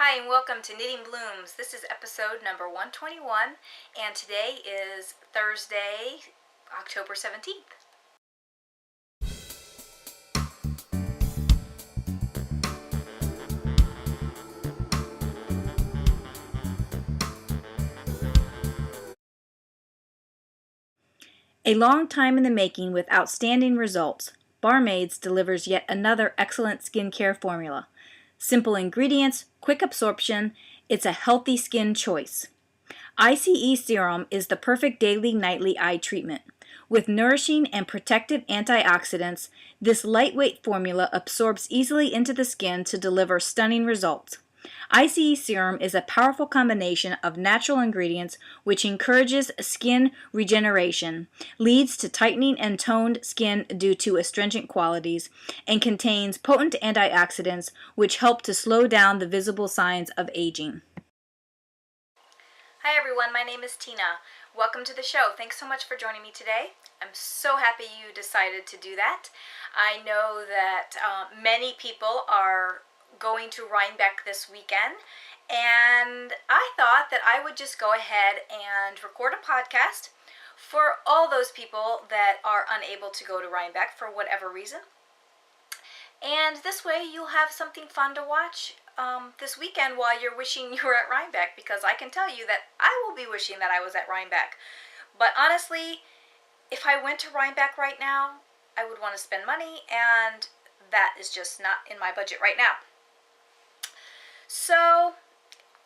Hi and welcome to Knitting Blooms. This is episode number 121 and today is Thursday, October 17th. A long time in the making with outstanding results, Barmaids delivers yet another excellent skincare formula. Simple ingredients, quick absorption, it's a healthy skin choice. ICE Serum is the perfect daily nightly eye treatment. With nourishing and protective antioxidants, this lightweight formula absorbs easily into the skin to deliver stunning results. ICE Serum is a powerful combination of natural ingredients which encourages skin regeneration, leads to tightening and toned skin due to astringent qualities, and contains potent antioxidants which help to slow down the visible signs of aging. Hi everyone, my name is Tina. Welcome to the show. Thanks so much for joining me today. I'm so happy you decided to do that. I know that many people are going to Rhinebeck this weekend, and I thought that I would just go ahead and record a podcast for all those people that are unable to go to Rhinebeck for whatever reason. And this way you'll have something fun to watch this weekend while you're wishing you were at Rhinebeck, because I can tell you that I will be wishing that I was at Rhinebeck. But honestly, if I went to Rhinebeck right now, I would want to spend money, and that is just not in my budget right now. So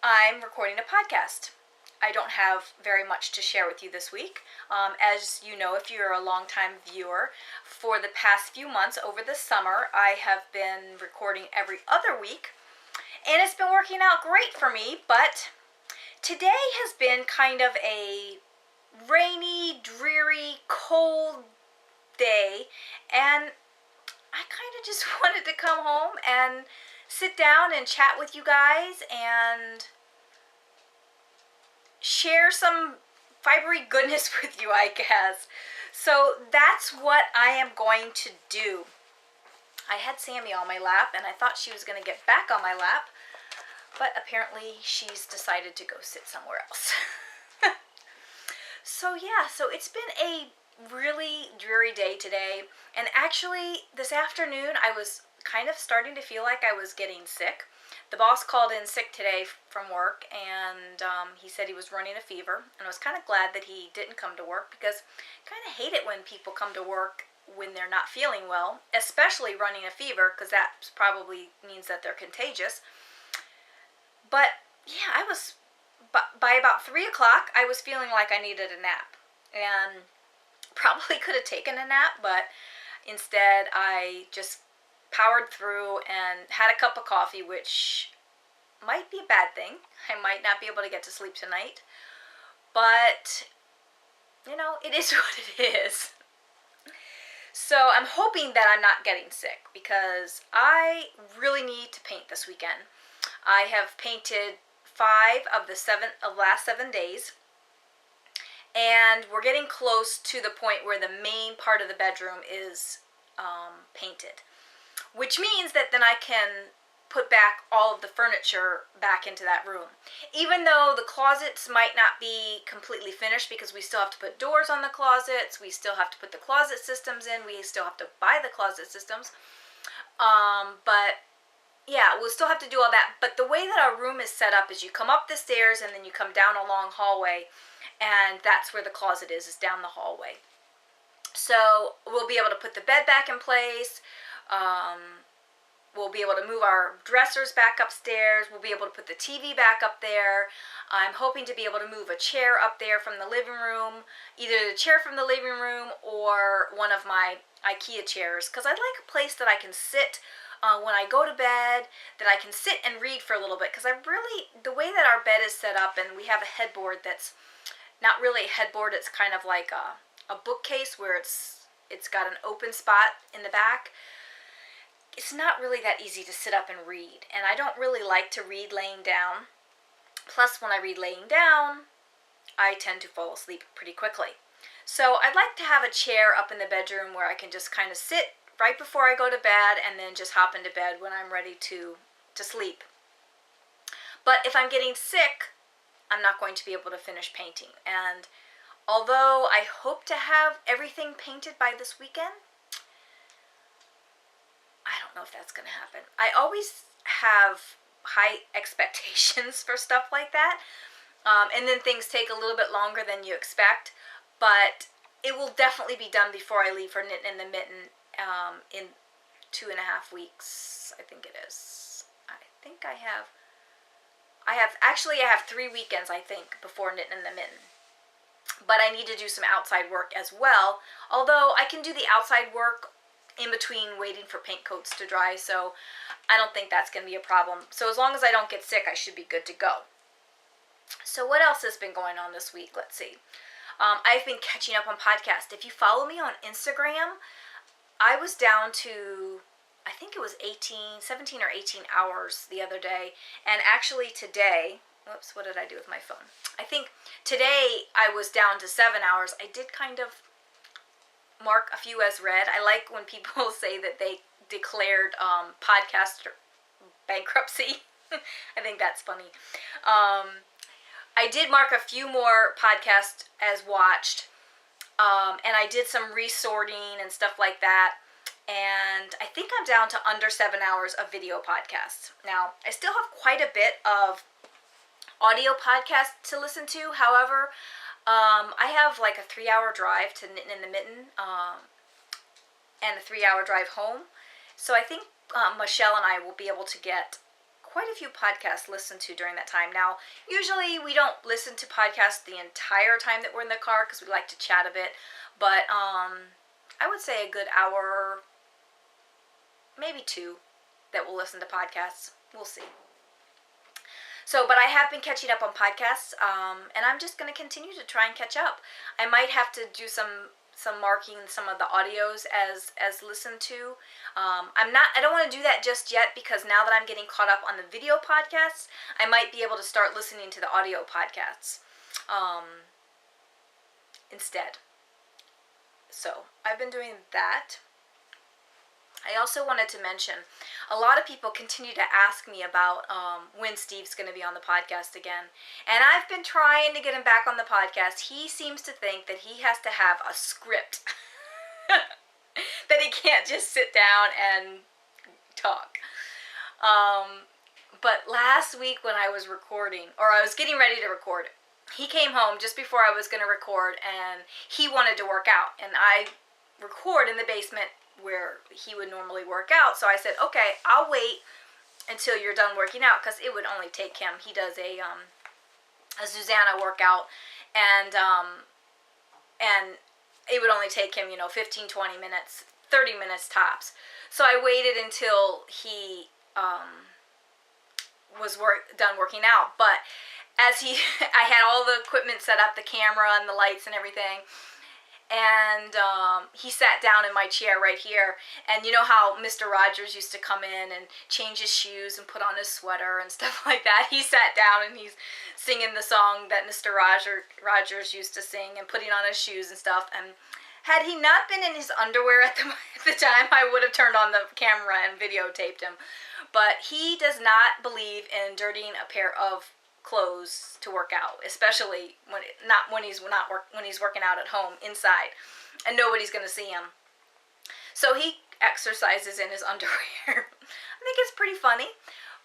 I'm recording a podcast. I don't have very much to share with you this week. As you know, if you're a longtime viewer, for the past few months over the summer, I have been recording every other week, and it's been working out great for me, but today has been kind of a rainy, dreary, cold day, and I kind of just wanted to come home and sit down and chat with you guys and share some fibery goodness with you, I guess. So that's what I am going to do. I had Sammy on my lap, and I thought she was going to get back on my lap, but apparently she's decided to go sit somewhere else. So it's been a really dreary day today, and actually this afternoon I was kind of starting to feel like I was getting sick. The boss called in sick today from work, and he said he was running a fever, and I was kind of glad that he didn't come to work, because I kind of hate it when people come to work when they're not feeling well, especially running a fever, because that probably means that they're contagious. But yeah, by about 3 o'clock, I was feeling like I needed a nap, and probably could have taken a nap, but instead I just powered through and had a cup of coffee, which might be a bad thing. I might not be able to get to sleep tonight, but it is what it is. So I'm hoping that I'm not getting sick, because I really need to paint this weekend. I have painted 5 of the last 7 days, and we're getting close to the point where the main part of the bedroom is painted, which means that then I can put back all of the furniture back into that room. Even though the closets might not be completely finished, because we still have to put doors on the closets, we still have to put the closet systems in, we still have to buy the closet systems. But yeah, we'll still have to do all that. But the way that our room is set up is you come up the stairs and then you come down a long hallway, and that's where the closet is down the hallway. So we'll be able to put the bed back in place. We'll be able to move our dressers back upstairs. We'll be able to put the TV back up there. I'm hoping to be able to move a chair up there from the living room, either the chair from the living room or one of my IKEA chairs, because I'd like a place that I can sit when I go to bed, that I can sit and read for a little bit, because the way that our bed is set up, and we have a headboard that's not really a headboard, it's kind of like a bookcase where it's got an open spot in the back. It's not really that easy to sit up and read, and I don't really like to read laying down. Plus, when I read laying down, I tend to fall asleep pretty quickly. So I'd like to have a chair up in the bedroom where I can just kind of sit right before I go to bed, and then just hop into bed when I'm ready to sleep. But if I'm getting sick, I'm not going to be able to finish painting. And although I hope to have everything painted by this weekend, I don't know if that's going to happen. I always have high expectations for stuff like that. And then things take a little bit longer than you expect. But it will definitely be done before I leave for Knitting in the Mitten in 2.5 weeks, I think it is. I have 3 weekends, I think, before Knitting in the Mitten. But I need to do some outside work as well. Although I can do the outside work in between waiting for paint coats to dry, so I don't think that's going to be a problem. So as long as I don't get sick, I should be good to go. So what else has been going on this week? Let's see. I've been catching up on podcasts. If you follow me on Instagram, I was down to, I think it was 17 or 18 hours the other day. And actually today, whoops, what did I do with my phone? I think today I was down to 7 hours. I did kind of mark a few as read. I like when people say that they declared podcast bankruptcy. I think that's funny. I did mark a few more podcasts as watched, and I did some resorting and stuff like that, and I think I'm down to under 7 hours of video podcasts. Now, I still have quite a bit of audio podcasts to listen to. However, I have like a 3-hour drive to Knitting in the Mitten, and a 3-hour drive home. So I think Michelle and I will be able to get quite a few podcasts listened to during that time. Now, usually we don't listen to podcasts the entire time that we're in the car because we like to chat a bit. But I would say a good hour, maybe 2, that we'll listen to podcasts. We'll see. So, but I have been catching up on podcasts, and I'm just going to continue to try and catch up. I might have to do some marking some of the audios as listened to. I don't want to do that just yet because now that I'm getting caught up on the video podcasts, I might be able to start listening to the audio podcasts instead. So I've been doing that. I also wanted to mention, a lot of people continue to ask me about when Steve's going to be on the podcast again. And I've been trying to get him back on the podcast. He seems to think that he has to have a script. That he can't just sit down and talk. But last week when I was recording, or I was getting ready to record, he came home just before I was going to record, and he wanted to work out. And I record in the basement where he would normally work out. So I said, okay, I'll wait until you're done working out, because it would only take him. He does a Susanna workout, and it would only take him, 15, 20 minutes, 30 minutes tops. So I waited until he was done working out. But as I had all the equipment set up, the camera and the lights and everything, and he sat down in my chair right here. And you know how Mr. Rogers used to come in and change his shoes and put on his sweater and stuff like that? He sat down and he's singing the song that Mr. Rogers used to sing and putting on his shoes and stuff. And had he not been in his underwear at the time, I would have turned on the camera and videotaped him. But he does not believe in dirtying a pair of clothes to work out, especially when he's working out at home inside, and nobody's going to see him. So he exercises in his underwear. I think it's pretty funny,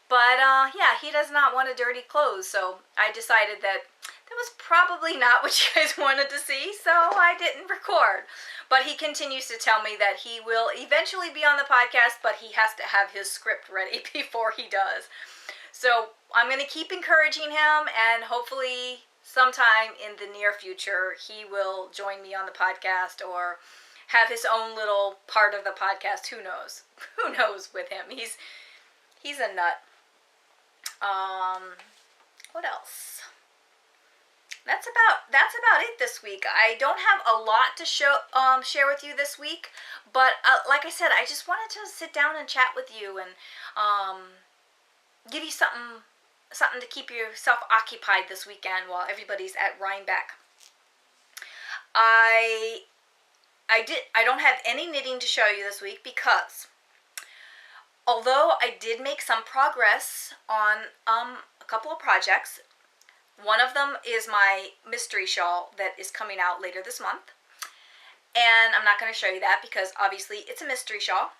but yeah, he does not want to dirty clothes. So I decided that was probably not what you guys wanted to see, so I didn't record. But he continues to tell me that he will eventually be on the podcast, but he has to have his script ready before he does. So I'm going to keep encouraging him, and hopefully sometime in the near future he will join me on the podcast or have his own little part of the podcast. Who knows? Who knows with him? He's a nut. What else? That's about it this week. I don't have a lot to share with you this week, but like I said, I just wanted to sit down and chat with you and give you something to keep yourself occupied this weekend while everybody's at Rhinebeck. I don't have any knitting to show you this week because although I did make some progress on a couple of projects. One of them is my mystery shawl that is coming out later this month. And I'm not going to show you that because obviously it's a mystery shawl.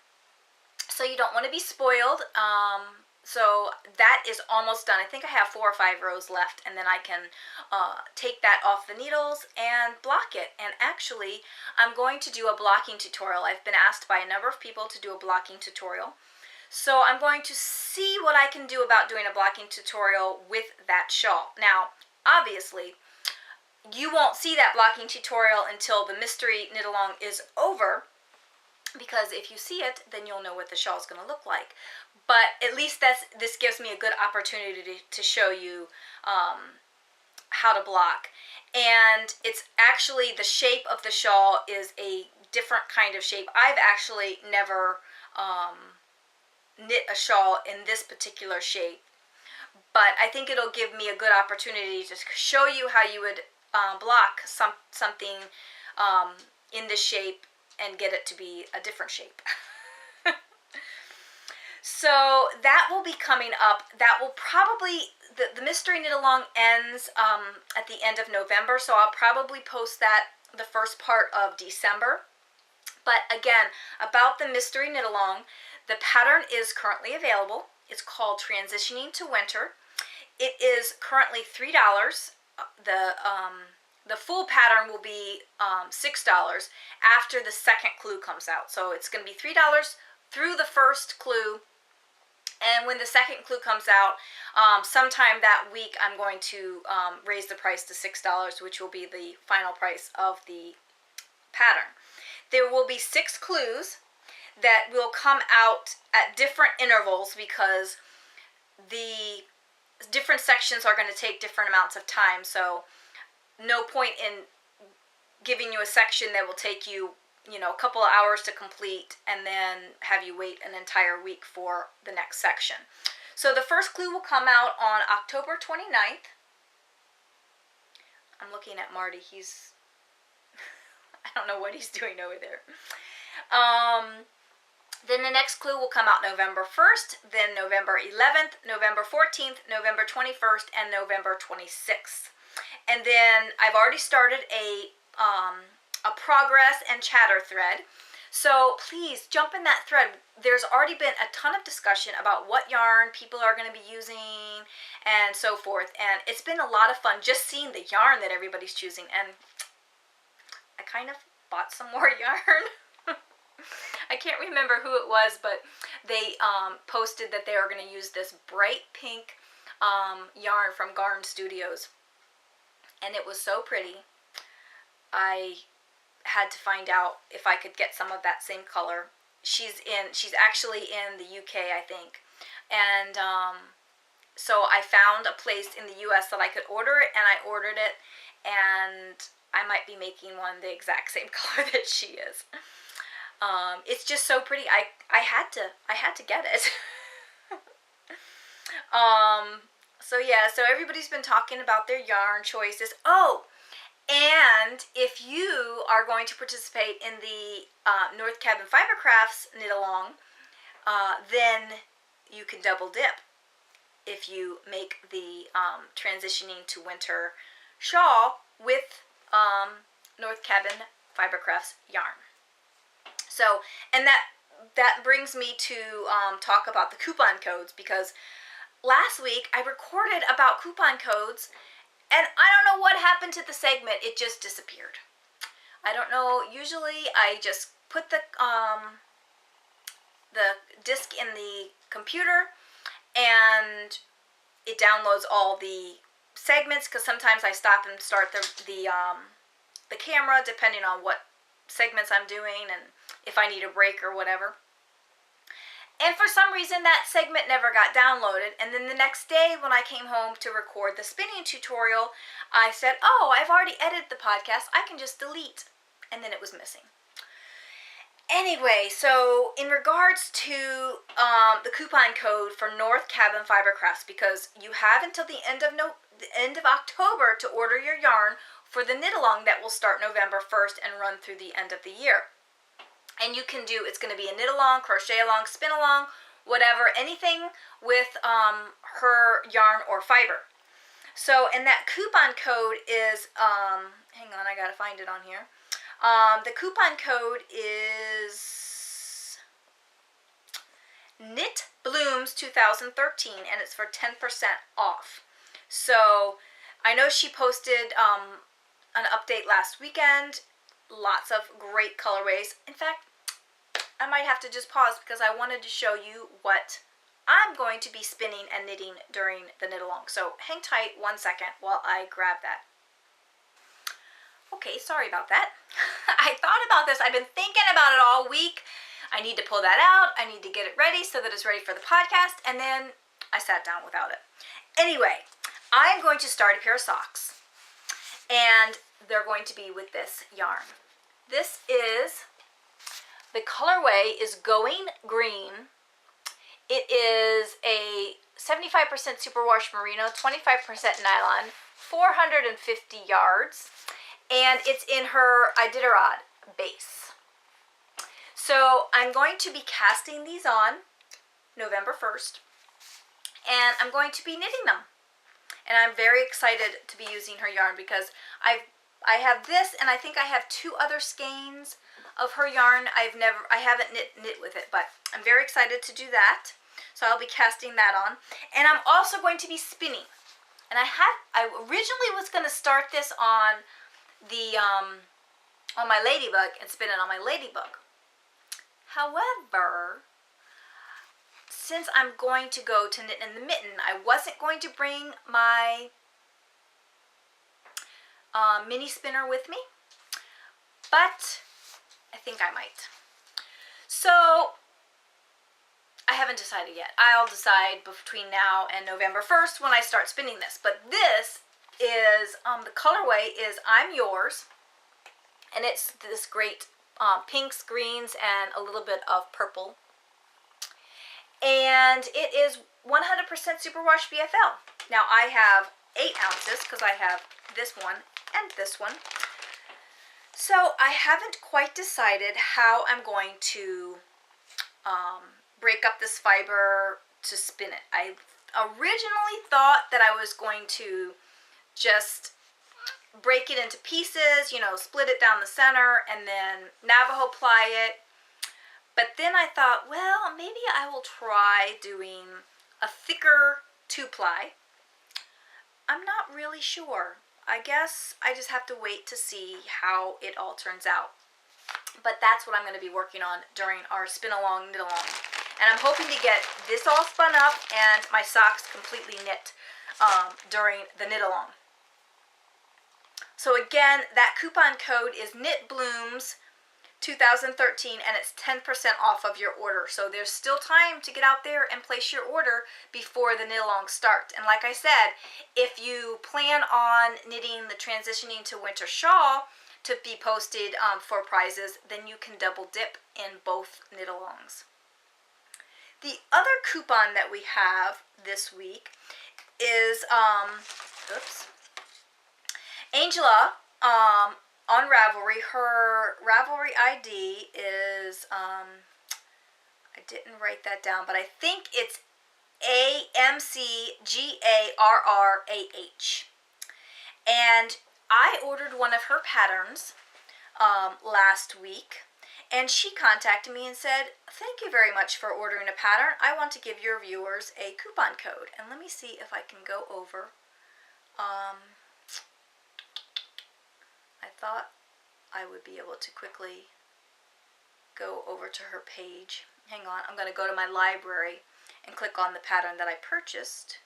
So you don't want to be spoiled. So that is almost done. I think I have 4 or 5 rows left, and then I can take that off the needles and block it. And actually, I'm going to do a blocking tutorial. I've been asked by a number of people to do a blocking tutorial. So I'm going to see what I can do about doing a blocking tutorial with that shawl. Now, obviously, you won't see that blocking tutorial until the mystery knit along is over, because if you see it, then you'll know what the shawl is going to look like. But at least this gives me a good opportunity to show you how to block. And it's actually, the shape of the shawl is a different kind of shape. I've actually never knit a shawl in this particular shape, but I think it'll give me a good opportunity to show you how you would block something in this shape and get it to be a different shape. So that will be coming up. That will probably, the mystery knit along ends at the end of November, so I'll probably post that the first part of December. But again, about the mystery knit along, the pattern is currently available. It's called Transitioning to Winter. It is currently $3. The full pattern will be $6 after the second clue comes out. So it's going to be $3 through the first clue. And when the second clue comes out, sometime that week, I'm going to raise the price to $6, which will be the final price of the pattern. There will be 6 clues that will come out at different intervals because the different sections are going to take different amounts of time. So no point in giving you a section that will take you, a couple of hours to complete and then have you wait an entire week for the next section. So the first clue will come out on October 29th. I'm looking at Marty. I don't know what he's doing over there. Then the next clue will come out November 1st, then November 11th, November 14th, November 21st, and November 26th. And then I've already started a progress and chatter thread. So please jump in that thread. There's already been a ton of discussion about what yarn people are going to be using and so forth. And it's been a lot of fun just seeing the yarn that everybody's choosing. And I kind of bought some more yarn. I can't remember who it was, but they posted that they are going to use this bright pink yarn from Garn Studios. And it was so pretty. I had to find out if I could get some of that same color. She's actually in the UK, I think. And so I found a place in the US that I could order it, and I ordered it, and I might be making one the exact same color that she is. It's just so pretty. I had to get it. So yeah, so everybody's been talking about their yarn choices. Oh, and if you are going to participate in the North Cabin Fiber Crafts knit along, then you can double dip if you make the transitioning to winter shawl with North Cabin Fiber Crafts yarn. So, and that brings me to talk about the coupon codes, because last week I recorded about coupon codes, and I don't know what happened to the segment. It just disappeared. I don't know. Usually I just put the disc in the computer and it downloads all the segments, because sometimes I stop and start the camera depending on what segments I'm doing and if I need a break or whatever. And for some reason that segment never got downloaded, and then the next day when I came home to record the spinning tutorial, I said, oh, I've already edited the podcast, I can just delete, and then it was missing. Anyway, so in regards to the coupon code for North Cabin Fiber Crafts, because you have until the end of October to order your yarn for the knit along that will start November 1st and run through the end of the year. And you can do, it's going to be a knit along, crochet along, spin along, whatever, anything with her yarn or fiber. So, and that coupon code is, hang on, I gotta find it on here. The coupon code is Knit Blooms 2013, and it's for 10% off. So, I know she posted an update last weekend. Lots of great colorways. In fact, I might have to just pause because I wanted to show you what I'm going to be spinning and knitting during the knit along. So hang tight 1 second while I grab that. Okay, sorry about that. I thought about this. I've been thinking about it all week. I need to pull that out. I need to get it ready so that it's ready for the podcast. And then I sat down without it. Anyway, I'm going to start a pair of socks. And they're going to be with this yarn. This is, the colorway is Going Green. It is a 75% superwash merino, 25% nylon, 450 yards, and it's in her Iditarod base. So I'm going to be casting these on November 1st, and I'm going to be knitting them. And I'm very excited to be using her yarn because I have this, and I think I have 2 other skeins of her yarn. I haven't knit with it, but I'm very excited to do that. So I'll be casting that on, and I'm also going to be spinning. And I originally was going to start this on the on my ladybug and spin it on my ladybug. However, since I'm going to go to knit in the mitten, I wasn't going to bring my mini spinner with me, but I think I might. So I haven't decided yet. I'll decide between now and November 1st when I start spinning this. But this is, the colorway is I'm Yours, and it's this great pinks, greens, and a little bit of purple. And it is 100% superwash BFL. Now I have 8 ounces because I have this one and this one. So I haven't quite decided how I'm going to break up this fiber to spin it. I originally thought that I was going to just break it into pieces, split it down the center and then Navajo ply it. But then I thought, well, maybe I will try doing a thicker 2-ply. I'm not really sure. I guess I just have to wait to see how it all turns out. But that's what I'm going to be working on during our spin along, knit along. And I'm hoping to get this all spun up and my socks completely knit during the knit along. So again, that coupon code is Knit Blooms 2013, and it's 10% off of your order. So there's still time to get out there and place your order before the knit along starts. And like I said, if you plan on knitting the Transitioning to Winter Shawl to be posted for prizes, then you can double dip in both knit alongs. The other coupon that we have this week is Angela on Ravelry. Her Ravelry ID is, I didn't write that down, but I think it's AMCGARRAH. And I ordered one of her patterns last week, and she contacted me and said, thank you very much for ordering a pattern. I want to give your viewers a coupon code. And let me see if I can go over. I thought I would be able to quickly go over to her page. Hang on, I'm going to go to my library and click on the pattern that I purchased.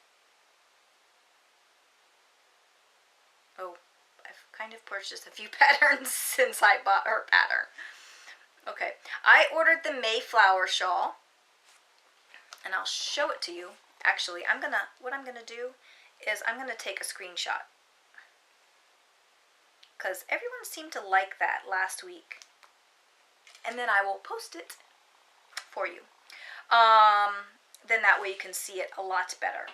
Oh, I've kind of purchased a few patterns since I bought her pattern. Okay, I ordered the Mayflower shawl, and I'll show it to you. Actually, what I'm gonna do is I'm gonna take a screenshot, because everyone seemed to like that last week, and then I will post it for you. Then that way you can see it a lot better.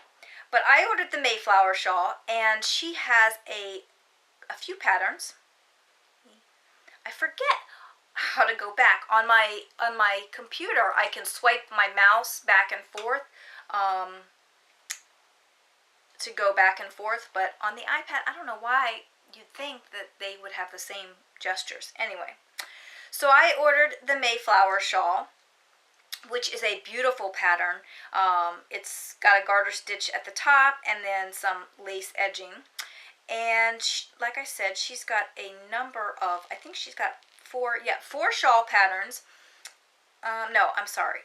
But I ordered the Mayflower shawl, and she has a few patterns. I forget how to go back. On my computer, I can swipe my mouse back and forth to go back and forth, but on the iPad, I don't know why you'd think that they would have the same gestures. Anyway, so I ordered the Mayflower shawl, which is a beautiful pattern. It's got a garter stitch at the top and then some lace edging. And like I said, she's got a number of, I think she's got four shawl patterns. No, I'm sorry.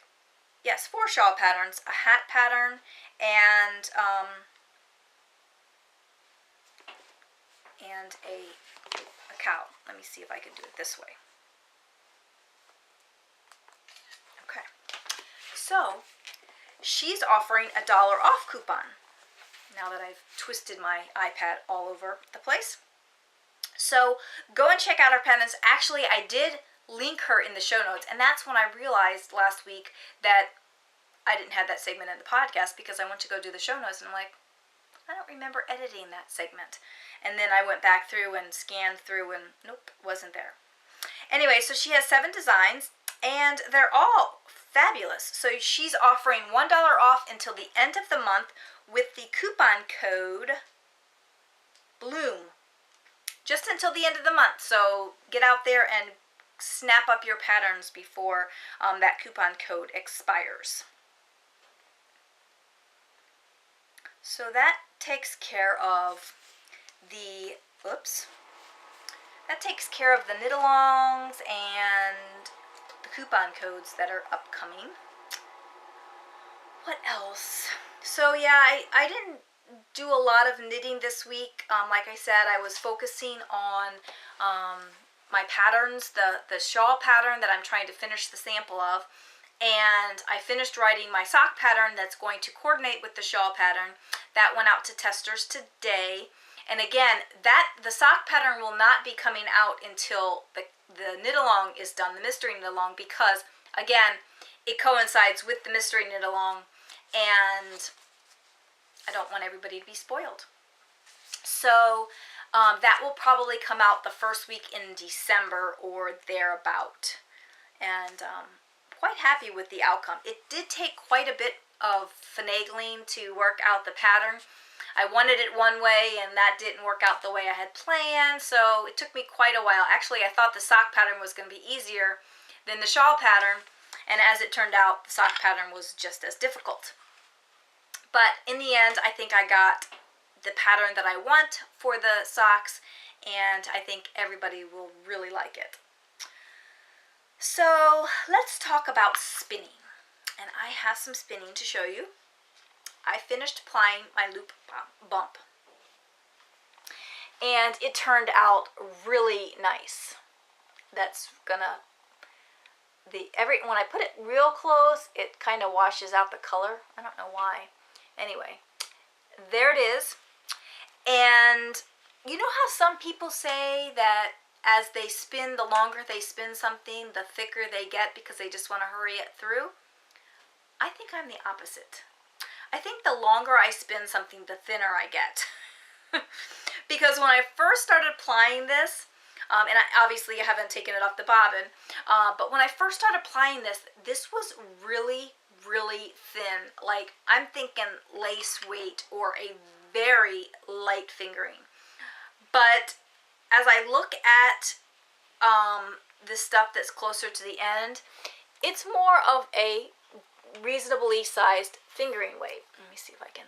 Yes, 4 shawl patterns, a hat pattern, and a cow. Let me see if I can do it this way. Okay. So, she's offering a $1 off coupon, now that I've twisted my iPad all over the place. So, go and check out her patterns. Actually, I did link her in the show notes, and that's when I realized last week that I didn't have that segment in the podcast, because I went to go do the show notes, and I'm like, I don't remember editing that segment. And then I went back through and scanned through, and nope, wasn't there. Anyway, so she has 7 designs, and they're all fabulous. So she's offering $1 off until the end of the month with the coupon code BLOOM. Just until the end of the month. So get out there and snap up your patterns before that coupon code expires. So that takes care of the knit-alongs and the coupon codes that are upcoming. What else? So yeah, I didn't do a lot of knitting this week. Like I said, I was focusing on my patterns, the shawl pattern that I'm trying to finish the sample of. And I finished writing my sock pattern that's going to coordinate with the shawl pattern. That went out to testers today. And again, the sock pattern will not be coming out until the knit-along is done, the mystery knit-along, because, again, it coincides with the mystery knit-along, and I don't want everybody to be spoiled. So that will probably come out the first week in December or thereabout. And quite happy with the outcome. It did take quite a bit of finagling to work out the pattern. I wanted it one way, and that didn't work out the way I had planned, so it took me quite a while. Actually, I thought the sock pattern was going to be easier than the shawl pattern, and as it turned out, the sock pattern was just as difficult. But in the end, I think I got the pattern that I want for the socks, and I think everybody will really like it. So let's talk about spinning, and I have some spinning to show you. I finished applying my loop bump, and it turned out really nice. That's gonna, when I put it real close, it kind of washes out the color. I don't know why. Anyway, there it is. And you know how some people say that as they spin, the longer they spin something, the thicker they get because they just want to hurry it through? I think I'm the opposite. I think the longer I spin something, the thinner I get. Because when I first started applying this, and obviously I haven't taken it off the bobbin, but when I first started applying this was really, really thin. Like, I'm thinking lace weight or a very light fingering. But as I look at the stuff that's closer to the end, it's more of a reasonably sized fingering weight. Let me see if I can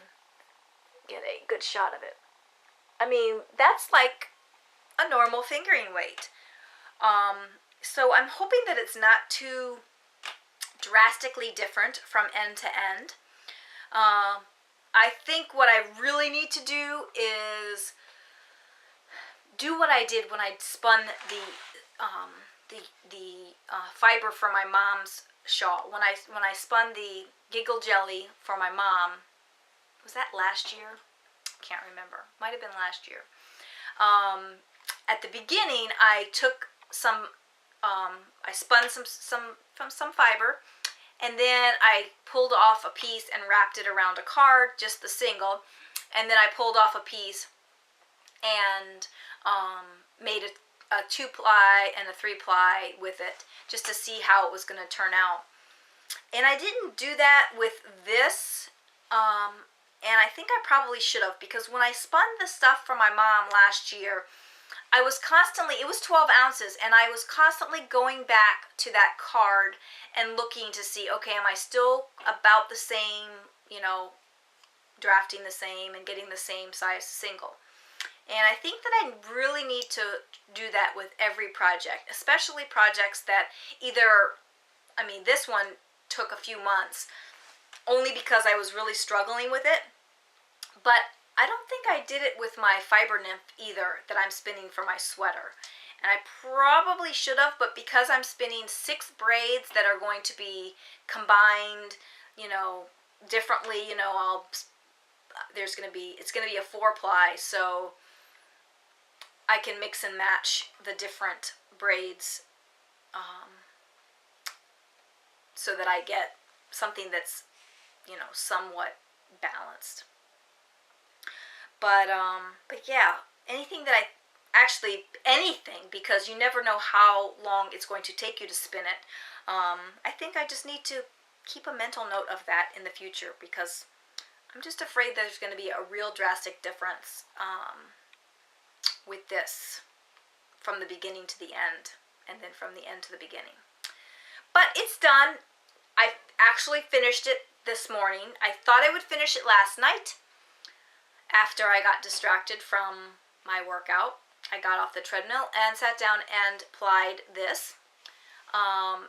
get a good shot of it. I mean, that's like a normal fingering weight. So I'm hoping that it's not too drastically different from end to end. I think what I really need to do is do what I did when I spun the fiber for my mom's shawl. When I spun the Giggle Jelly for my mom, was that last year? Can't remember. Might have been last year. At the beginning, I took I spun some fiber, and then I pulled off a piece and wrapped it around a card, just the single, and then I pulled off a piece and made a 2-ply and a 3-ply with it, just to see how it was going to turn out. And I didn't do that with this, and I think I probably should have, because when I spun the stuff for my mom last year, I was constantly, it was 12 ounces, and I was constantly going back to that card and looking to see, okay, am I still about the same, drafting the same and getting the same size single. And I think that I really need to do that with every project, especially projects that either, this one took a few months only because I was really struggling with it, but I don't think I did it with my fiber nymph either that I'm spinning for my sweater. And I probably should have, but because I'm spinning 6 braids that are going to be combined, differently, it's going to be a 4-ply, so I can mix and match the different braids so that I get something that's, somewhat balanced. But yeah, anything, because you never know how long it's going to take you to spin it. I think I just need to keep a mental note of that in the future, because I'm just afraid there's going to be a real drastic difference with this from the beginning to the end, and then from the end to the beginning. But it's done. I actually finished it this morning. I thought I would finish it last night after I got distracted from my workout. I got off the treadmill and sat down and plied this.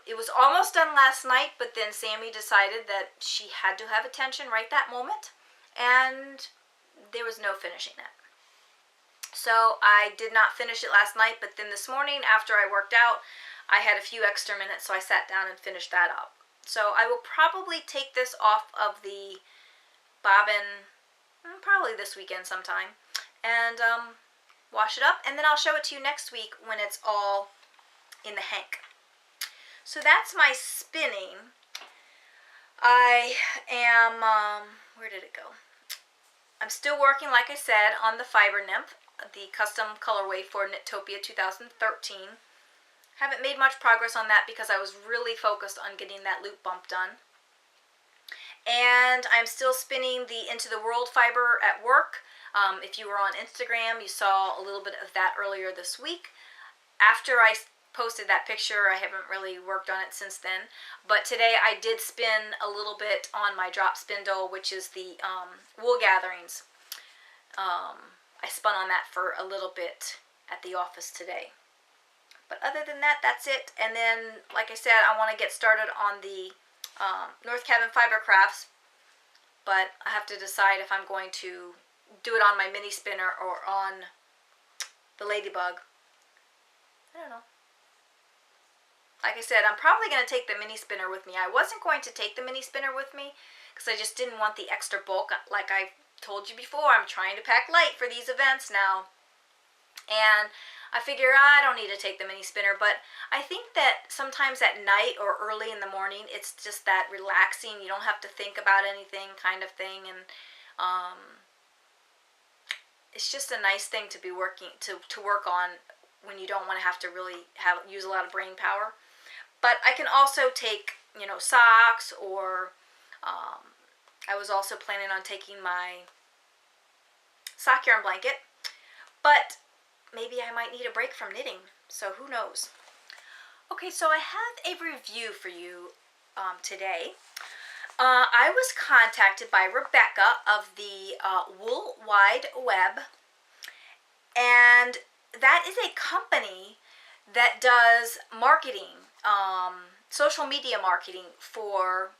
It was almost done last night, but then Sammy decided that she had to have attention right that moment, and there was no finishing it. So I did not finish it last night, but then this morning after I worked out, I had a few extra minutes, so I sat down and finished that up. So I will probably take this off of the bobbin probably this weekend sometime, and wash it up, and then I'll show it to you next week when it's all in the hank. So that's my spinning. I am, where did it go? I'm still working, like I said, on the fiber nymph, the custom colorway for Knittopia 2013. Haven't made much progress on that because I was really focused on getting that loop bump done. And I'm still spinning the Into the World fiber at work. If you were on Instagram, you saw a little bit of that earlier this week. After I posted that picture, I haven't really worked on it since then. But today I did spin a little bit on my drop spindle, which is the wool gatherings. I spun on that for a little bit at the office today. But other than that, that's it. And then, like I said, I want to get started on the North Cabin Fiber Crafts, but I have to decide if I'm going to do it on my mini spinner or on the Ladybug. I don't know. Like I said, I'm probably going to take the mini spinner with me. I wasn't going to take the mini spinner with me because I just didn't want the extra bulk. Like I told you before, I'm trying to pack light for these events now. And I figure I don't need to take the mini spinner, but I think that sometimes at night or early in the morning, it's just that relaxing. You don't have to think about anything kind of thing, and it's just a nice thing to be working to work on when you don't want to have to really use a lot of brain power. But I can also take, socks, or I was also planning on taking my sock yarn blanket, but maybe I might need a break from knitting, so who knows. Okay, so I have a review for you today. I was contacted by Rebecca of the Wool Wide Web, and that is a company that does marketing, social media marketing for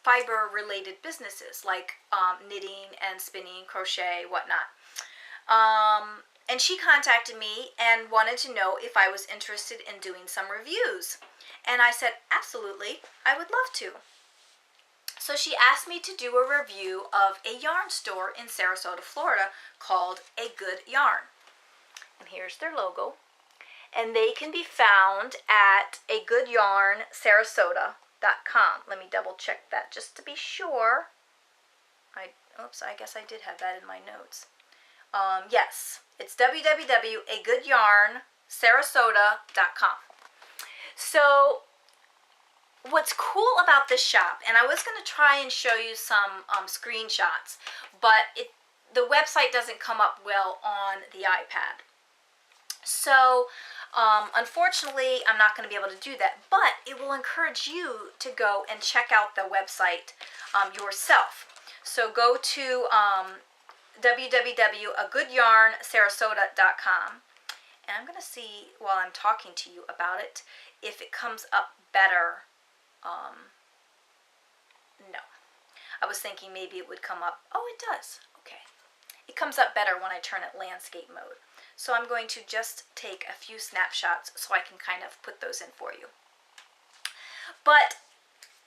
fiber-related businesses like knitting and spinning, crochet, whatnot. And she contacted me and wanted to know if I was interested in doing some reviews. And I said, absolutely, I would love to. So she asked me to do a review of a yarn store in Sarasota, Florida called A Good Yarn. And here's their logo. And they can be found at agoodyarnsarasota.com. Let me double check that just to be sure. I guess I did have that in my notes. Yes, it's www.agoodyarn, sarasota.com. So what's cool about this shop, and I was going to try and show you some screenshots, but the website doesn't come up well on the iPad. So unfortunately, I'm not going to be able to do that, but it will encourage you to go and check out the website yourself. So go to www.agoodyarnsarasota.com, and I'm going to see while I'm talking to you about it if it comes up better. No. I was thinking maybe it would come up. Oh, it does. Okay. It comes up better when I turn it landscape mode. So I'm going to just take a few snapshots so I can kind of put those in for you. But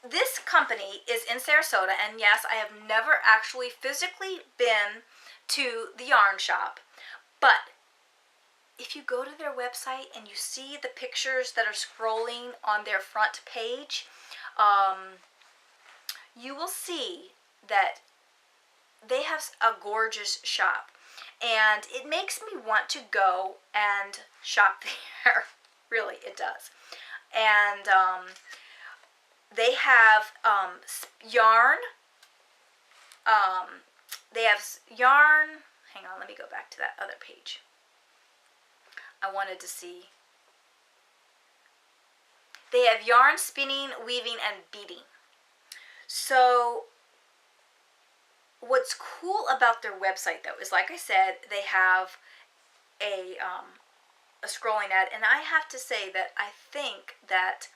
this company is in Sarasota, and yes, I have never actually physically been to the yarn shop, but if you go to their website and you see the pictures that are scrolling on their front page, you will see that they have a gorgeous shop, and it makes me want to go and shop there. Really, it does. And they have yarn. They have yarn. Hang on, let me go back to that other page. I wanted to see. They have yarn, spinning, weaving, and beading. So what's cool about their website, though, is, like I said, they have a scrolling ad, and I have to say that I think that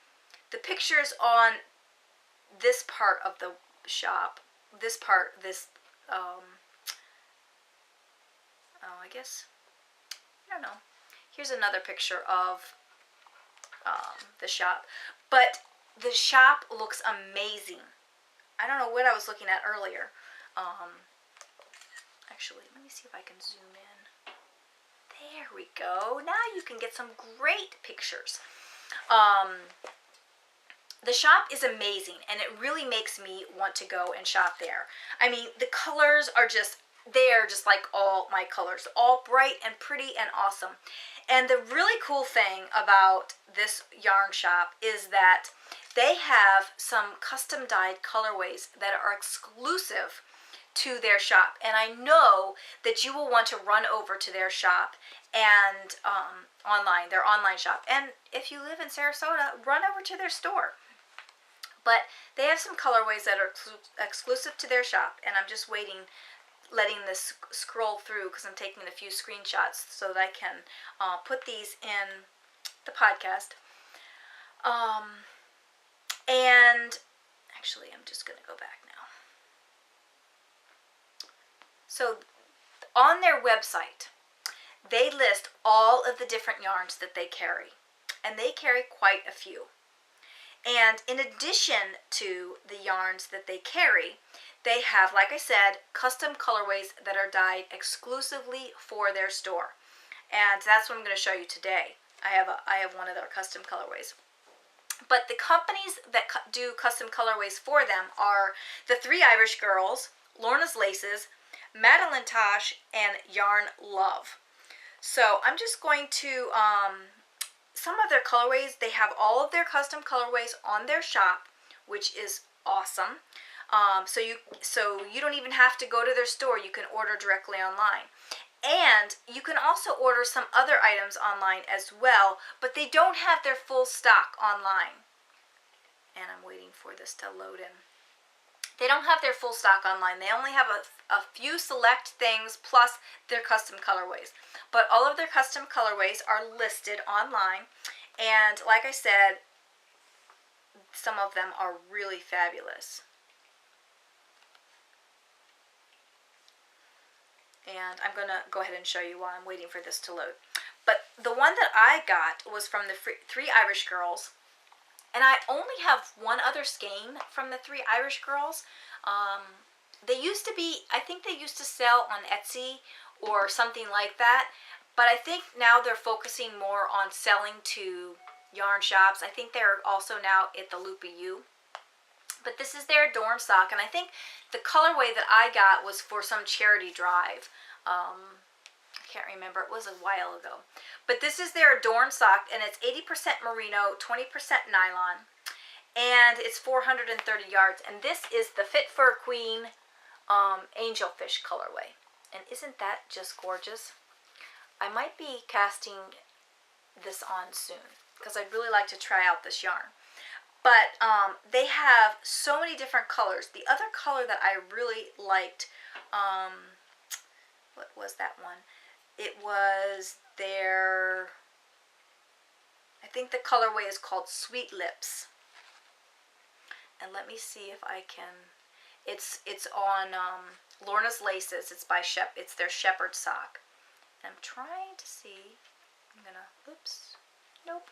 the pictures on this part of the shop, I guess, I don't know. Here's another picture of the shop, but the shop looks amazing. I don't know what I was looking at earlier. Actually, let me see if I can zoom in. There we go. Now you can get some great pictures. The shop is amazing, and it really makes me want to go and shop there. I mean, the colors are just, they're just like all my colors, all bright and pretty and awesome. And the really cool thing about this yarn shop is that they have some custom dyed colorways that are exclusive to their shop. And I know that you will want to run over to their shop and their online shop. And if you live in Sarasota, run over to their store. But they have some colorways that are exclusive to their shop, and I'm just letting this scroll through because I'm taking a few screenshots so that I can put these in the podcast. And actually, I'm just going to go back now. So on their website, they list all of the different yarns that they carry, and they carry quite a few. And in addition to the yarns that they carry, they have, like I said, custom colorways that are dyed exclusively for their store. And that's what I'm going to show you today. I have one of their custom colorways. But the companies that do custom colorways for them are the Three Irish Girls, Lorna's Laces, Madeline Tosh, and Yarn Love. So I'm just going to... some of their colorways, they have all of their custom colorways on their shop, which is awesome. So you don't even have to go to their store. You can order directly online. And you can also order some other items online as well, but they don't have their full stock online. And I'm waiting for this to load in. They don't have their full stock online. They only have a few select things plus their custom colorways. But all of their custom colorways are listed online. And like I said, some of them are really fabulous. And I'm going to go ahead and show you while I'm waiting for this to load. But the one that I got was from the Three Irish Girls. And I only have one other skein from the Three Irish Girls. They used to be, I think they used to sell on Etsy or something like that. But I think now they're focusing more on selling to yarn shops. I think they're also now at the Loopy U. But this is their Adorn sock. And I think the colorway that I got was for some charity drive. I can't remember. It was a while ago. But this is their Adorn sock, and it's 80% merino, 20% nylon, and it's 430 yards. And this is the Fit for a Queen angelfish colorway. And isn't that just gorgeous? I might be casting this on soon because I'd really like to try out this yarn. But they have so many different colors. The other color that I really liked, what was that one? It was their, I think the colorway is called Sweet Lips. And let me see if I can, it's on Lorna's Laces. It's by it's their shepherd sock. And I'm trying to see, I'm gonna, oops, nope.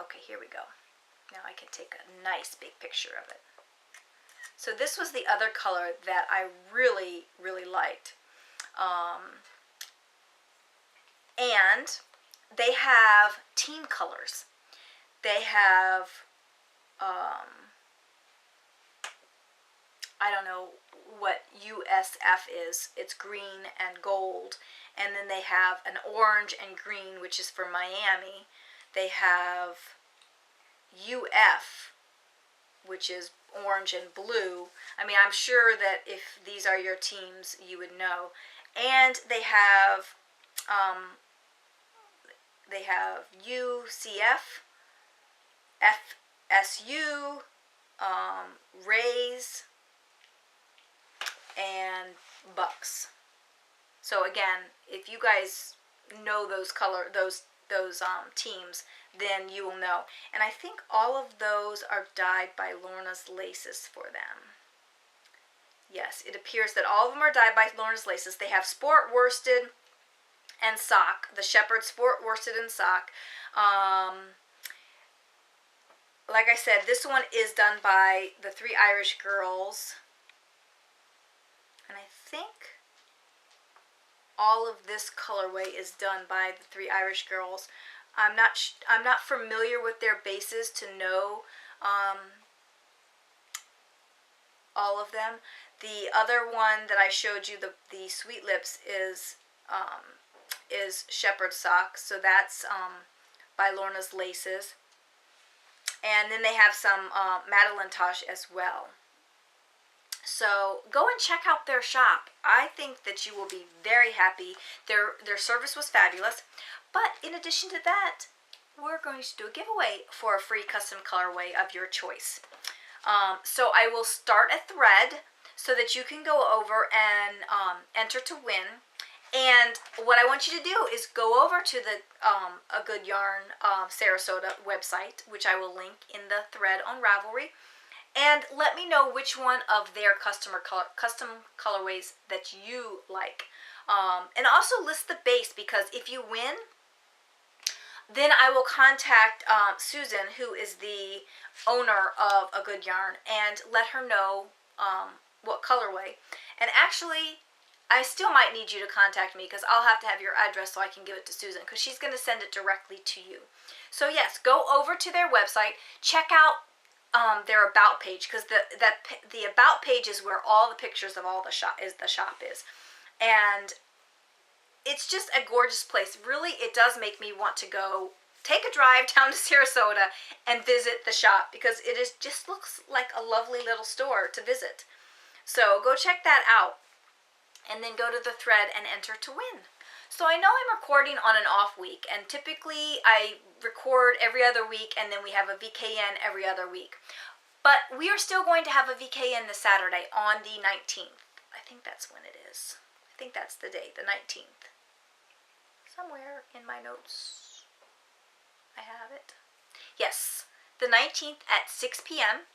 Okay, here we go. Now I can take a nice big picture of it. So this was the other color that I really, really liked. And they have team colors. They have, I don't know what USF is. It's green and gold. And then they have an orange and green, which is for Miami. They have UF, which is orange and blue. I mean, I'm sure that if these are your teams, you would know. And they have UCF, FSU, Rays, and Bucks. So again, if you guys know those teams, then you will know. And I think all of those are dyed by Lorna's Laces for them. Yes, it appears that all of them are dyed by Lorna's Laces. They have sport worsted and sock, the shepherd sport worsted and sock. Like I said, this one is done by the Three Irish Girls. And I think all of this colorway is done by the Three Irish Girls. I'm not familiar with their bases to know all of them. The other one that I showed you, the Sweet Lips, is shepherd sock, so that's by Lorna's Laces. And then they have some Madeline Tosh as well. So go and check out their shop. I think that you will be very happy. Their service was fabulous. But in addition to that, we're going to do a giveaway for a free custom colorway of your choice. So I will start a thread so that you can go over and enter to win. And what I want you to do is go over to the A Good Yarn Sarasota website, which I will link in the thread on Ravelry, and let me know which one of their custom colorways that you like. And also list the base, because if you win, then I will contact Susan, who is the owner of A Good Yarn, and let her know what colorway. And actually, I still might need you to contact me, because I'll have to have your address so I can give it to Susan, because she's going to send it directly to you. So yes, go over to their website, check out their about page, because the about page is where all the pictures of all the shop is. And it's just a gorgeous place. Really, it does make me want to go take a drive down to Sarasota and visit the shop, because it just looks like a lovely little store to visit. So go check that out, and then go to the thread and enter to win. So I know I'm recording on an off week, and typically I record every other week, and then we have a VKN every other week. But we are still going to have a VKN this Saturday on the 19th. I think that's when it is. I think that's the day, the 19th. Somewhere in my notes, I have it. Yes, the 19th at 6 p.m.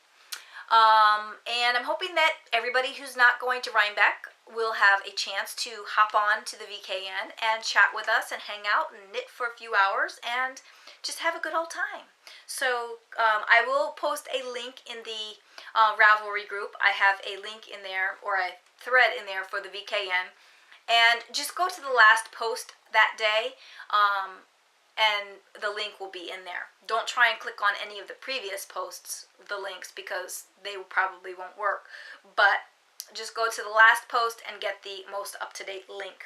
And I'm hoping that everybody who's not going to Rhinebeck will have a chance to hop on to the VKN and chat with us and hang out and knit for a few hours and just have a good old time. So I will post a link in the Ravelry group. I have a link in there, or a thread in there, for the VKN. And just go to the last post that day, and the link will be in there. Don't try and click on any of the previous posts, the links, because they probably won't work. But just go to the last post and get the most up-to-date link.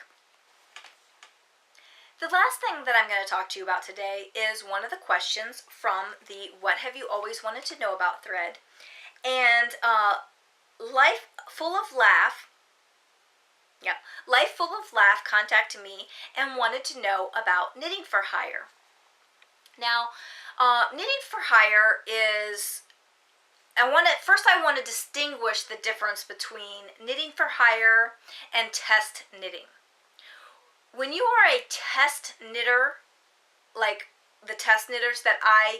The last thing that I'm going to talk to you about today is one of the questions from the What Have You Always Wanted to Know About thread. And Life Full of Laugh, Life Full of Laugh contacted me and wanted to know about knitting for hire. Now, knitting for hire is, I want to distinguish the difference between knitting for hire and test knitting. When you are a test knitter, like the test knitters that I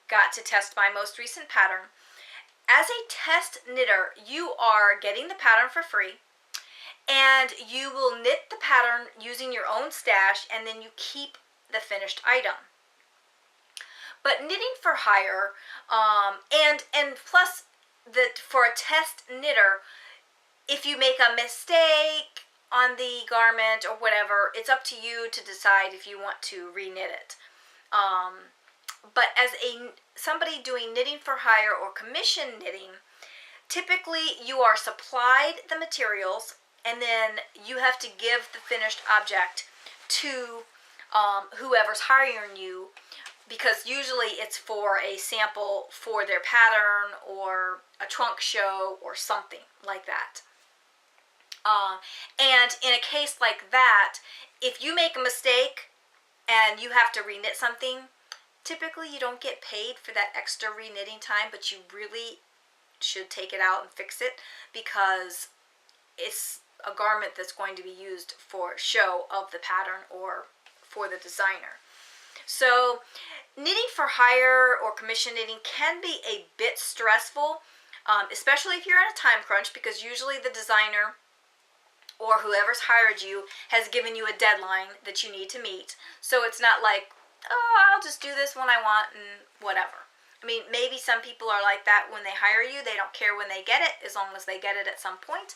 got to test my most recent pattern, as a test knitter, you are getting the pattern for free, and you will knit the pattern using your own stash, and then you keep the finished item. But knitting for hire, and plus, for a test knitter, if you make a mistake on the garment or whatever, it's up to you to decide if you want to reknit it. But as somebody doing knitting for hire or commission knitting, typically you are supplied the materials, and then you have to give the finished object to whoever's hiring you, because usually it's for a sample for their pattern or a trunk show or something like that. And in a case like that, if you make a mistake and you have to reknit something, typically you don't get paid for that extra reknitting time, but you really should take it out and fix it, because it's a garment that's going to be used for show of the pattern or for the designer. So knitting for hire or commission knitting can be a bit stressful, especially if you're in a time crunch, because usually the designer or whoever's hired you has given you a deadline that you need to meet. So it's not like, oh, I'll just do this when I want and whatever. I mean, maybe some people are like that when they hire you. They don't care when they get it, as long as they get it at some point.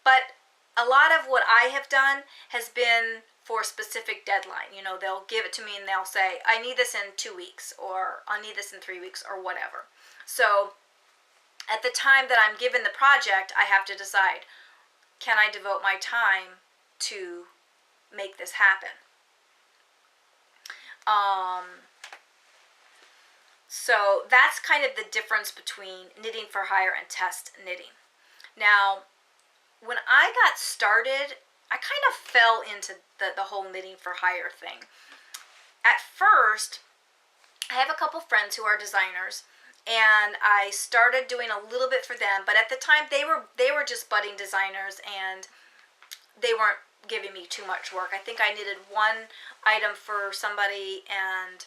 But a lot of what I have done has been for a specific deadline. You know, they'll give it to me and they'll say, I need this in 2 weeks, or I need this in 3 weeks, or whatever. So at the time that I'm given the project, I have to decide, can I devote my time to make this happen? So that's kind of the difference between knitting for hire and test knitting. Now, when I got started, I kind of fell into the whole knitting for hire thing. At first, I have a couple friends who are designers, and I started doing a little bit for them, but at the time they were just budding designers, and they weren't giving me too much work. I think I knitted one item for somebody and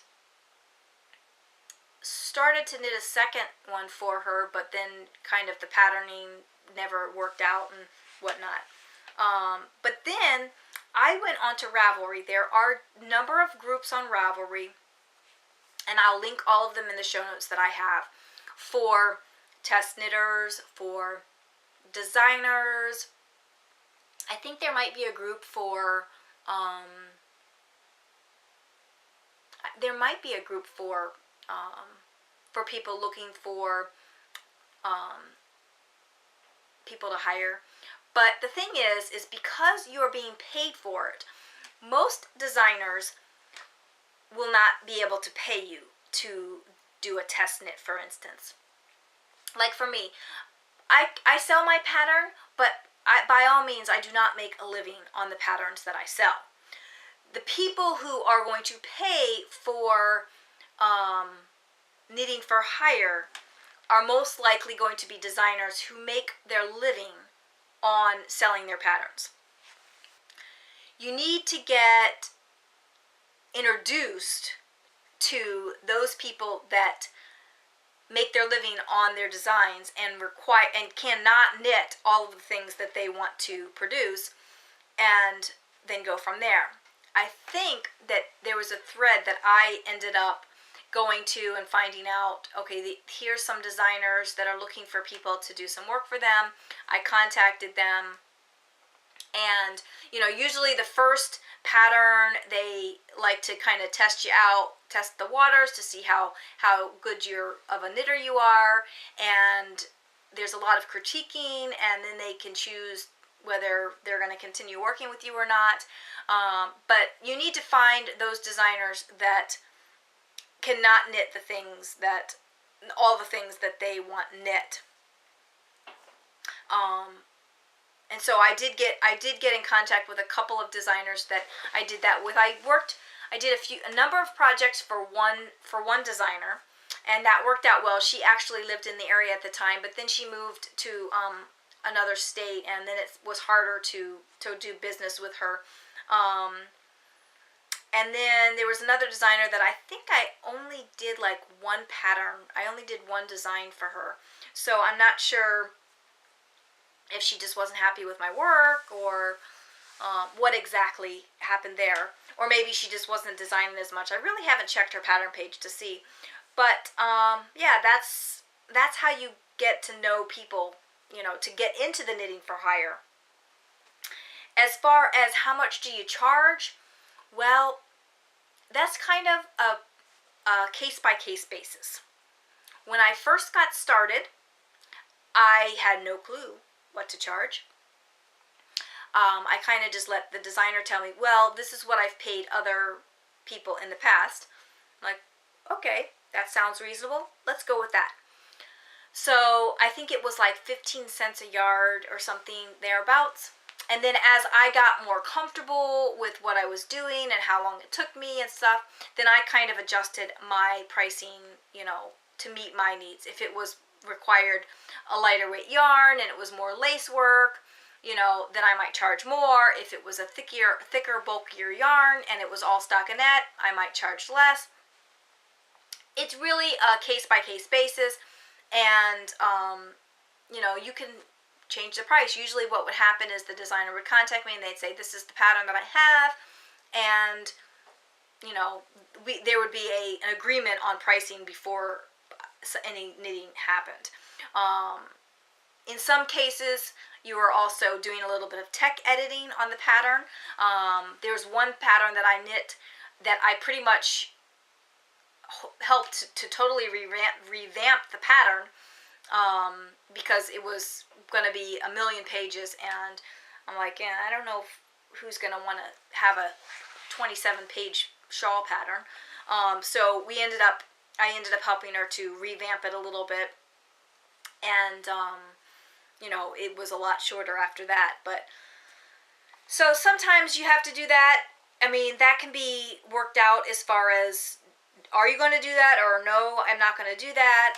started to knit a second one for her, but then kind of the patterning never worked out and whatnot. But then I went on to Ravelry. There are a number of groups on Ravelry, and I'll link all of them in the show notes that I have, for test knitters, for designers. I think there might be a group for people looking for people to hire. But the thing is because you're being paid for it, most designers will not be able to pay you to do a test knit, for instance. Like for me, I sell my pattern, but by all means, I do not make a living on the patterns that I sell. The people who are going to pay for knitting for hire are most likely going to be designers who make their living on selling their patterns. You need to get introduced to those people that make their living on their designs and cannot knit all of the things that they want to produce, and then go from there. I think that there was a thread that I ended up going to and finding out, okay, here's some designers that are looking for people to do some work for them. I contacted them, and usually the first pattern, they like to kind of test you out, test the waters to see how good of a knitter you are, and there's a lot of critiquing, and then they can choose whether they're going to continue working with you or not. But you need to find those designers that cannot knit all the things that they want knit. And so I did get in contact with a couple of designers that I did that with. I did a number of projects for one designer, and that worked out well. She actually lived in the area at the time, but then she moved to another state, and then it was harder to do business with her. And then there was another designer that I think I only did like one pattern. I only did one design for her. So I'm not sure if she just wasn't happy with my work, or what exactly happened there. Or maybe she just wasn't designing as much. I really haven't checked her pattern page to see. But yeah, that's how you get to know people, to get into the knitting for hire. As far as how much do you charge, well, that's kind of a case-by-case basis. When I first got started, I had no clue what to charge. I kind of just let the designer tell me, well, this is what I've paid other people in the past. I'm like, okay, that sounds reasonable. Let's go with that. So I think it was like 15 cents a yard or something thereabouts. And then as I got more comfortable with what I was doing and how long it took me and stuff, then I kind of adjusted my pricing, to meet my needs. If it was required a lighter weight yarn and it was more lace work, then I might charge more. If it was a thicker, bulkier yarn and it was all stockinette, I might charge less. It's really a case-by-case basis, and you can change the price. Usually what would happen is the designer would contact me and they'd say, this is the pattern that I have, and there would be an agreement on pricing before any knitting happened. In some cases, you are also doing a little bit of tech editing on the pattern. There's one pattern that I knit that I pretty much helped to totally revamp the pattern, because it was going to be 1 million pages, and I'm like, yeah, I don't know who's going to want to have a 27-page shawl pattern. So I ended up helping her to revamp it a little bit, and it was a lot shorter after that. But so sometimes you have to do that. I mean, that can be worked out as far as, are you going to do that, or no, I'm not going to do that?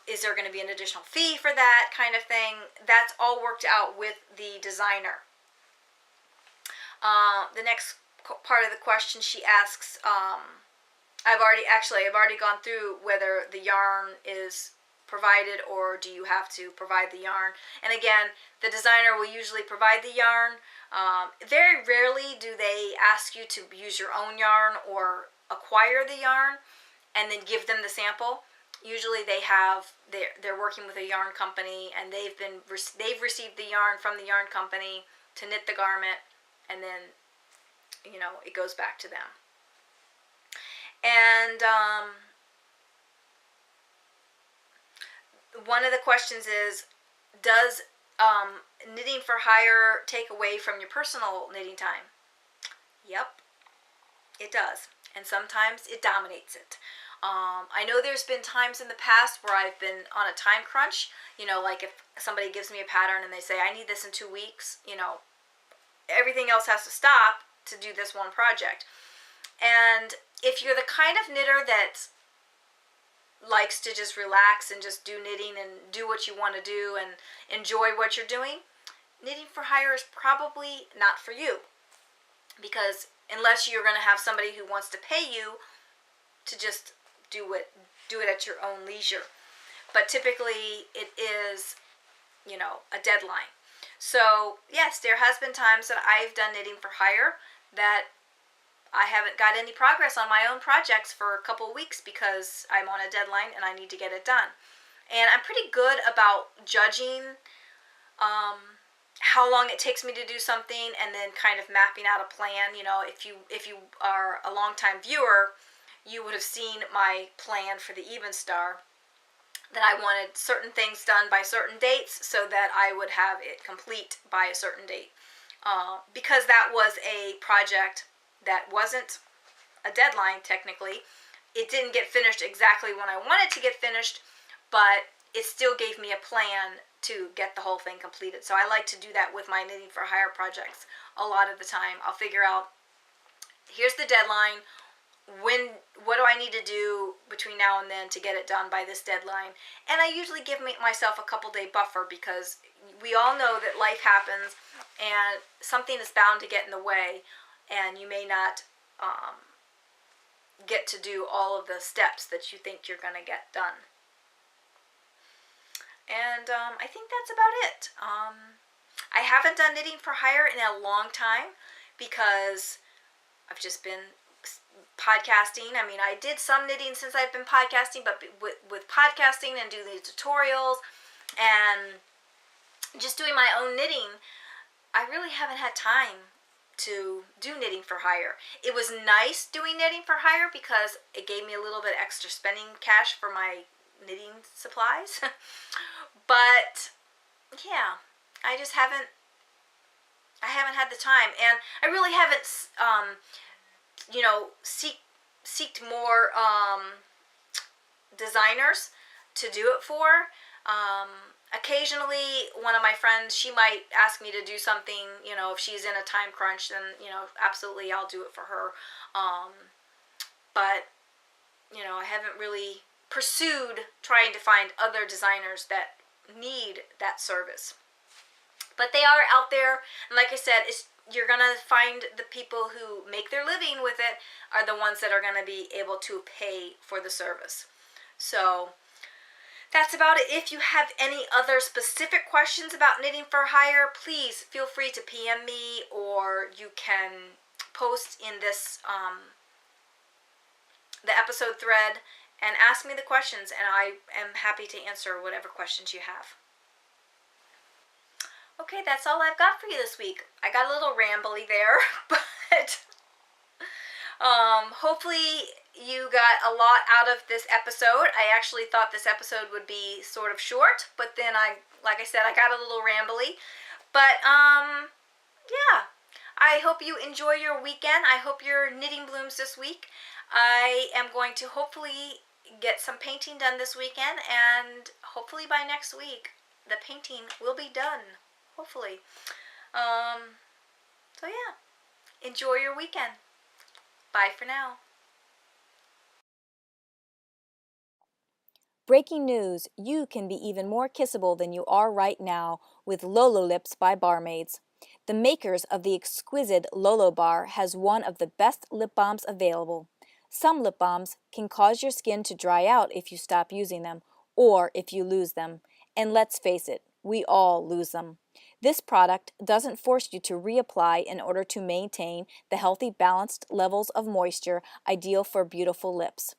Is there going to be an additional fee for that kind of thing? That's all worked out with the designer. The next part of the question she asks, I've already gone through whether the yarn is provided or do you have to provide the yarn. And again, the designer will usually provide the yarn. Very rarely do they ask you to use your own yarn or acquire the yarn and then give them the sample. Usually they're working with a yarn company, and they've received the yarn from the yarn company to knit the garment, and then it goes back to them. And one of the questions is, does knitting for hire take away from your personal knitting time? Yep, it does. And sometimes it dominates it. I know there's been times in the past where I've been on a time crunch, like if somebody gives me a pattern and they say, I need this in 2 weeks, everything else has to stop to do this one project. And if you're the kind of knitter that likes to just relax and just do knitting and do what you want to do and enjoy what you're doing, knitting for hire is probably not for you. Because unless you're going to have somebody who wants to pay you to just do it at your own leisure. But typically it is, a deadline. So yes, there has been times that I've done knitting for hire that I haven't got any progress on my own projects for a couple of weeks because I'm on a deadline and I need to get it done. And I'm pretty good about judging how long it takes me to do something, and then kind of mapping out a plan. If you are a longtime viewer, you would have seen my plan for the Even Star. that I wanted certain things done by certain dates so that I would have it complete by a certain date. Because that was a project that wasn't a deadline technically. It didn't get finished exactly when I wanted to get finished, but it still gave me a plan to get the whole thing completed. So I like to do that with my Knitting for Hire projects a lot of the time. I'll figure out, here's the deadline, what do I need to do between now and then to get it done by this deadline. And I usually give myself a couple day buffer, because we all know that life happens and something is bound to get in the way, and you may not get to do all of the steps that you think you're going to get done. And I think that's about it. I haven't done Knitting for Hire in a long time because I've just been podcasting. I mean, I did some knitting since I've been podcasting, but with podcasting and doing these tutorials and just doing my own knitting, I really haven't had time to do Knitting for Hire. It was nice doing Knitting for Hire because it gave me a little bit extra spending cash for my knitting supplies. But yeah, I just haven't had the time, and I really haven't seeked more designers to do it for. Occasionally, one of my friends, she might ask me to do something, if she's in a time crunch, then, absolutely I'll do it for her. But, I haven't really pursued trying to find other designers that need that service. But they are out there, and like I said, you're going to find the people who make their living with it are the ones that are going to be able to pay for the service. So that's about it. If you have any other specific questions about Knitting for Hire, please feel free to PM me, or you can post in this the episode thread and ask me the questions, and I am happy to answer whatever questions you have. Okay, that's all I've got for you this week. I got a little rambly there, but hopefully you got a lot out of this episode. I actually thought this episode would be sort of short, but then like I said, I got a little rambly. But yeah, I hope you enjoy your weekend. I hope your knitting blooms this week. I am going to hopefully get some painting done this weekend, and hopefully by next week the painting will be done. Hopefully. So yeah, enjoy your weekend. Bye for now. Breaking news, you can be even more kissable than you are right now with Lolo Lips by Barmaids. The makers of the exquisite Lolo Bar has one of the best lip balms available. Some lip balms can cause your skin to dry out if you stop using them, or if you lose them. And let's face it, we all lose them. This product doesn't force you to reapply in order to maintain the healthy, balanced levels of moisture ideal for beautiful lips.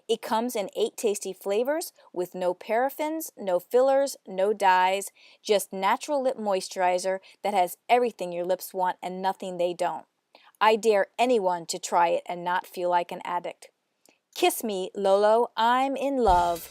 It comes in 8 tasty flavors with no paraffins, no fillers, no dyes, just natural lip moisturizer that has everything your lips want and nothing they don't. I dare anyone to try it and not feel like an addict. Kiss me, Lolo, I'm in love.